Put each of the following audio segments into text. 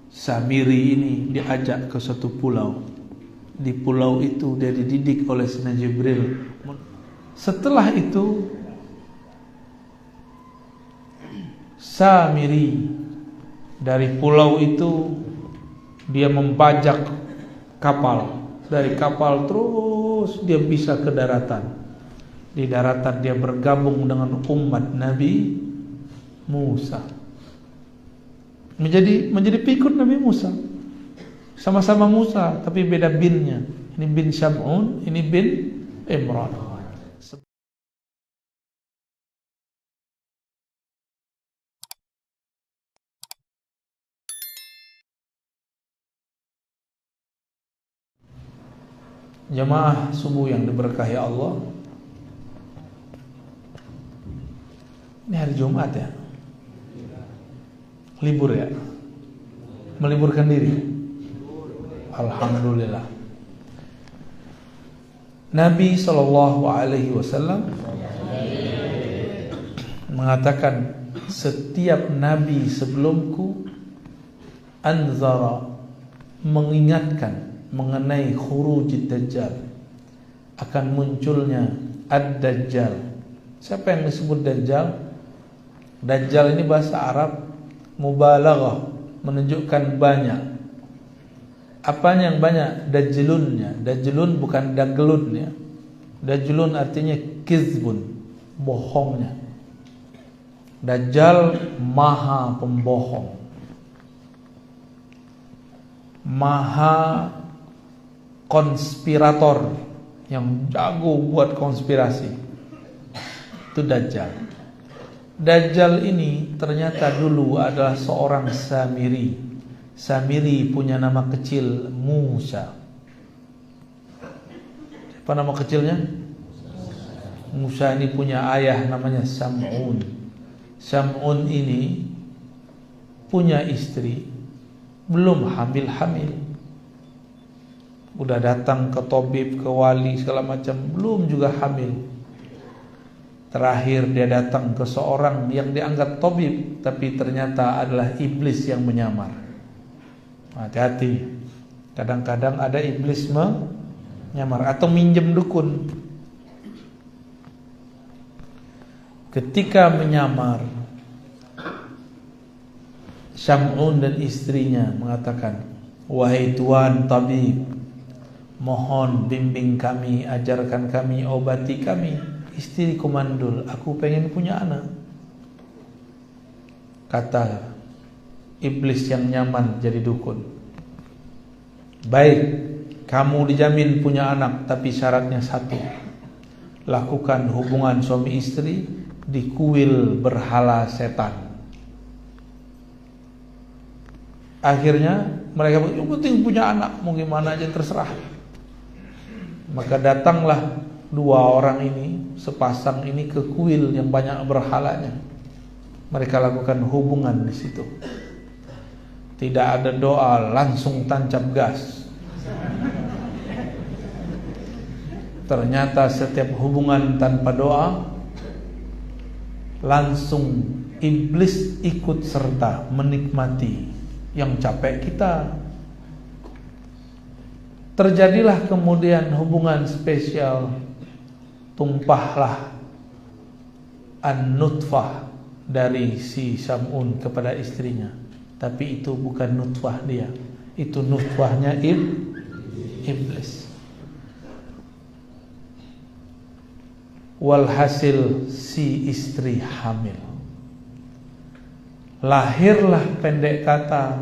Samiri ini diajak ke suatu pulau. Di pulau itu dia dididik oleh Sayyidina Jibril. Setelah itu Samiri dari pulau itu dia membajak kapal. Dari kapal terus dia bisa ke daratan. Di daratan dia bergabung dengan umat Nabi Musa. Menjadi pengikut Nabi Musa. Sama-sama Musa, tapi beda binnya. Ini bin Syam'un, ini bin Imran. Jamaah subuh yang diberkahi Allah. Ini hari Jumat ya? Libur ya? Meliburkan diri? Alhamdulillah. Nabi SAW mengatakan, setiap nabi sebelumku anzara, mengingatkan mengenai khurujid dajjal, akan munculnya ad-dajjal. Siapa yang disebut dajjal? Dajjal ini bahasa Arab mubalaghah, menunjukkan banyak. Apanya yang banyak? Dajjulunnya. Dajjulun bukan daglunnya. Dajjulun artinya kizbun, bohongnya. Dajjal maha pembohong, maha konspirator, yang jago buat konspirasi. Itu Dajjal. Dajjal ini ternyata dulu adalah seorang Samiri. Samiri punya nama kecil Musa. Apa nama kecilnya? Musa ini punya ayah namanya Sam'un. Sam'un ini punya istri, belum hamil-hamil. Udah datang ke tabib, ke wali segala macam, belum juga hamil. Terakhir dia datang ke seorang yang dianggap tabib, tapi ternyata adalah iblis yang menyamar. Hati-hati, kadang-kadang ada iblis menyamar atau minjem dukun. Ketika menyamar, Syam'un dan istrinya mengatakan, wahai tuan tabib, mohon bimbing kami, ajarkan kami, obati kami. Istriku mandul, aku pengen punya anak. Kata iblis yang nyaman jadi dukun, baik, kamu dijamin punya anak, tapi syaratnya satu, lakukan hubungan suami istri di kuil berhala setan. Akhirnya mereka yang penting punya anak, mau gimana aja terserah. Maka datanglah dua orang ini, sepasang ini ke kuil yang banyak berhalanya. Mereka lakukan hubungan di situ. Tidak ada doa, langsung tancap gas. Ternyata setiap hubungan tanpa doa, langsung iblis ikut serta menikmati. Yang capek kita. Terjadilah kemudian hubungan spesial. Tumpahlah an-nutfah dari si Sam'un kepada istrinya. Tapi itu bukan nutfah dia, itu nutfahnya iblis. Walhasil si istri hamil. Lahirlah pendek kata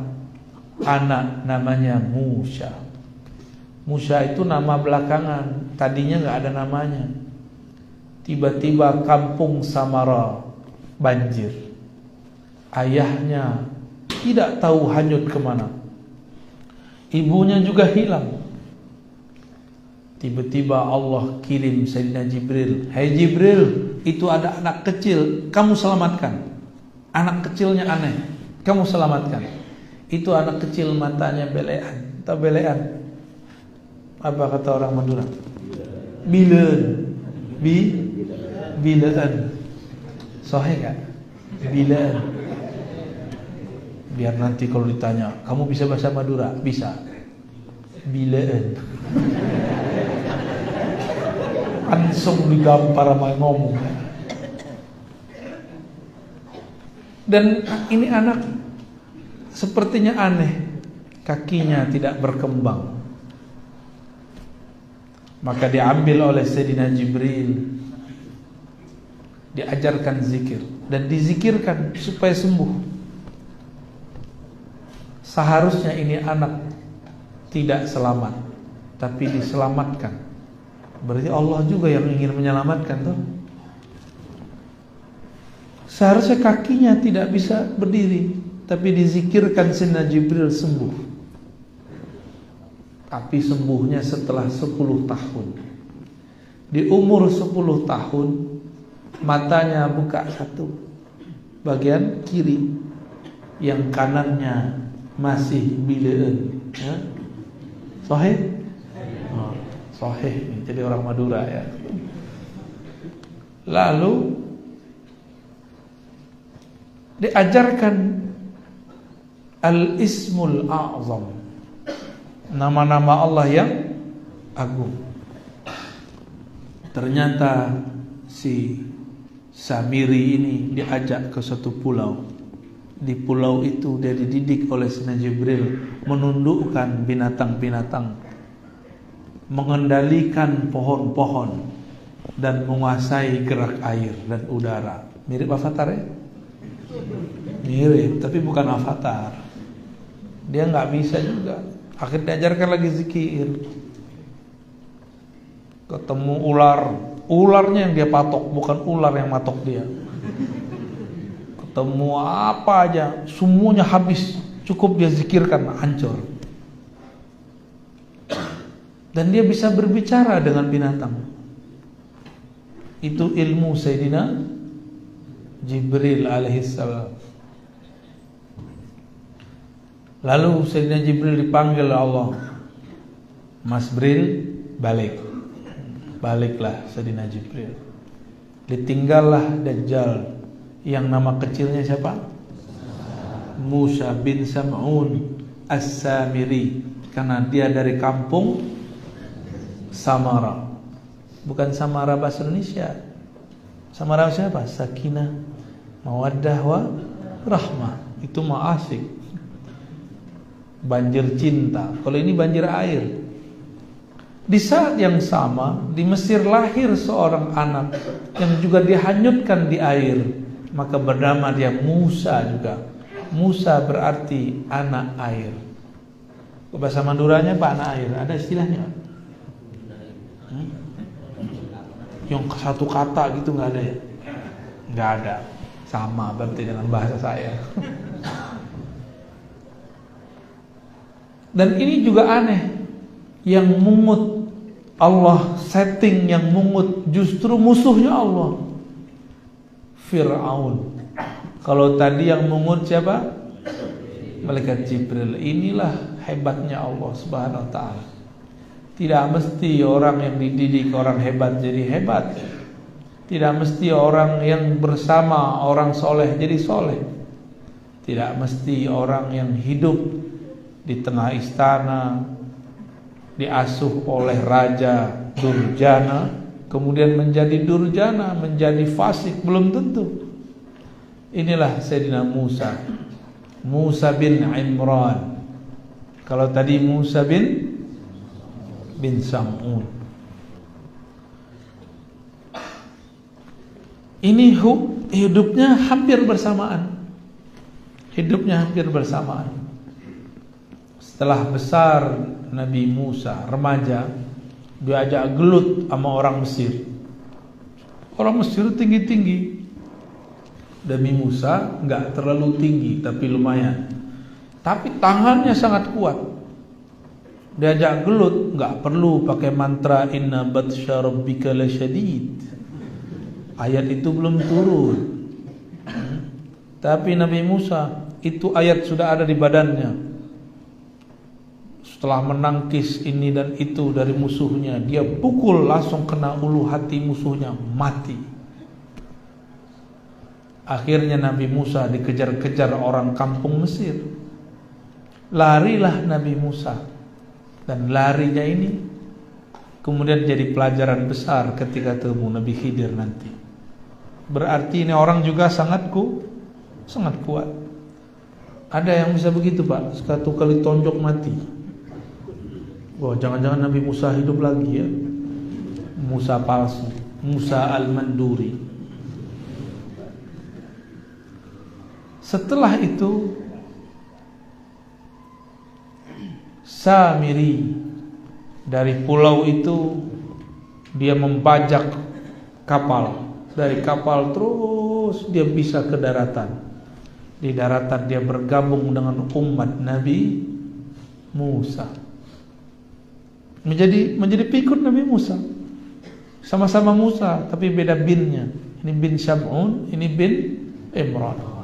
anak namanya Musa. Musa itu nama belakangan, tadinya gak ada namanya. Tiba-tiba kampung Samara banjir. Ayahnya tidak tahu hanyut kemana. Ibunya juga hilang. Tiba-tiba Allah kirim Sayyidina Jibril. Hai Jibril, itu ada anak kecil, kamu selamatkan. Anak kecilnya aneh, kamu selamatkan. Itu anak kecil matanya belean. Tahu belean? Apa kata orang Madura? Bileun. Bileun. Sahih kan? Bileun. Biar nanti kalau ditanya, kamu bisa bahasa Madura? Bisa. Bileen. Langsung digampar sama ngomong. Dan ini anak sepertinya aneh, kakinya tidak berkembang. Maka diambil oleh Sayyidina Jibril, diajarkan zikir dan dizikirkan supaya sembuh. Seharusnya ini anak tidak selamat, tapi diselamatkan. Berarti Allah juga yang ingin menyelamatkan tuh. Seharusnya kakinya tidak bisa berdiri, tapi dizikirkan Sayyidina Jibril sembuh. Tapi sembuhnya setelah 10 tahun. Di umur 10 tahun matanya buka satu, bagian kiri, yang kanannya masih bileen. Sahih? Sahih, jadi orang Madura ya. Lalu diajarkan Al-Ismul A'zam, nama-nama Allah yang agung. Ternyata si Samiri ini diajak ke suatu pulau. Di pulau itu dia dididik oleh Sayyidina Jibril menundukkan binatang-binatang, mengendalikan pohon-pohon, dan menguasai gerak air dan udara. Mirip Avatar ya? Mirip, tapi bukan Avatar. Dia nggak bisa juga. Akhirnya diajarkan lagi zikir. Ketemu ular, ularnya yang dia patok, bukan ular yang matok dia. Ketemu apa aja, semuanya habis, cukup dia zikirkan, hancur. Dan dia bisa berbicara dengan binatang. Itu ilmu Sayyidina Jibril alaihissalam. Lalu Sayyidina Jibril dipanggil Allah, Mas Bril, balik. Baliklah Sayyidina Jibril. Ditinggallah Dajjal, yang nama kecilnya siapa? Musa bin Sam'un As-Samiri, karena dia dari kampung Samara. Bukan Samara bahasa Indonesia. Samara siapa? Sakinah, mawaddah wa rahmah. Itu mah asik. Banjir cinta. Kalau ini banjir air. Di saat yang sama di Mesir lahir seorang anak yang juga dihanyutkan di air, maka bernama dia Musa juga. Musa berarti anak air. Bahasa Maduranya Pak, anak air, ada istilahnya? Yang satu kata gitu nggak ada ya? Nggak ada. Sama berarti dengan bahasa saya. Dan ini juga aneh. Yang mungut Allah setting, yang mungut justru musuhnya Allah, Fir'aun. Kalau tadi yang mungut siapa? Malaikat Jibril. Inilah hebatnya Allah Subhanahu wa ta'ala. Tidak mesti orang yang dididik orang hebat jadi hebat. Tidak mesti orang yang bersama orang soleh jadi soleh. Tidak mesti orang yang hidup di tengah istana, diasuh oleh raja durjana, kemudian menjadi durjana, menjadi fasik, belum tentu. Inilah Sayyidina Musa, Musa bin Imran. Kalau tadi Musa bin Sam'un. Ini hidupnya hampir bersamaan. Hidupnya hampir bersamaan. Setelah besar Nabi Musa, remaja, diajak gelut sama orang Mesir. Orang Mesir tinggi-tinggi. Nabi Musa enggak terlalu tinggi, tapi lumayan. Tapi tangannya sangat kuat. Diajak gelut, enggak perlu pakai mantra inna batsya rabbika lasyadid. Ayat itu belum turun. Tapi Nabi Musa, itu ayat sudah ada di badannya. Setelah menangkis ini dan itu dari musuhnya, dia pukul langsung kena ulu hati musuhnya, mati. Akhirnya Nabi Musa dikejar-kejar orang kampung Mesir. Larilah Nabi Musa. Dan larinya ini kemudian jadi pelajaran besar ketika temu Nabi Khidir nanti. Berarti ini orang juga sangat kuat. Ada yang bisa begitu Pak, satu kali tonjok mati. Wah, jangan-jangan Nabi Musa hidup lagi ya. Musa palsu, Musa al-Manduri. Setelah itu Samiri dari pulau itu dia membajak kapal. Dari kapal terus dia bisa ke daratan. Di daratan dia bergabung dengan umat Nabi Musa. Menjadi pikut Nabi Musa. Sama-sama Musa tapi beda binnya. Ini bin Syam'un, ini bin Imran.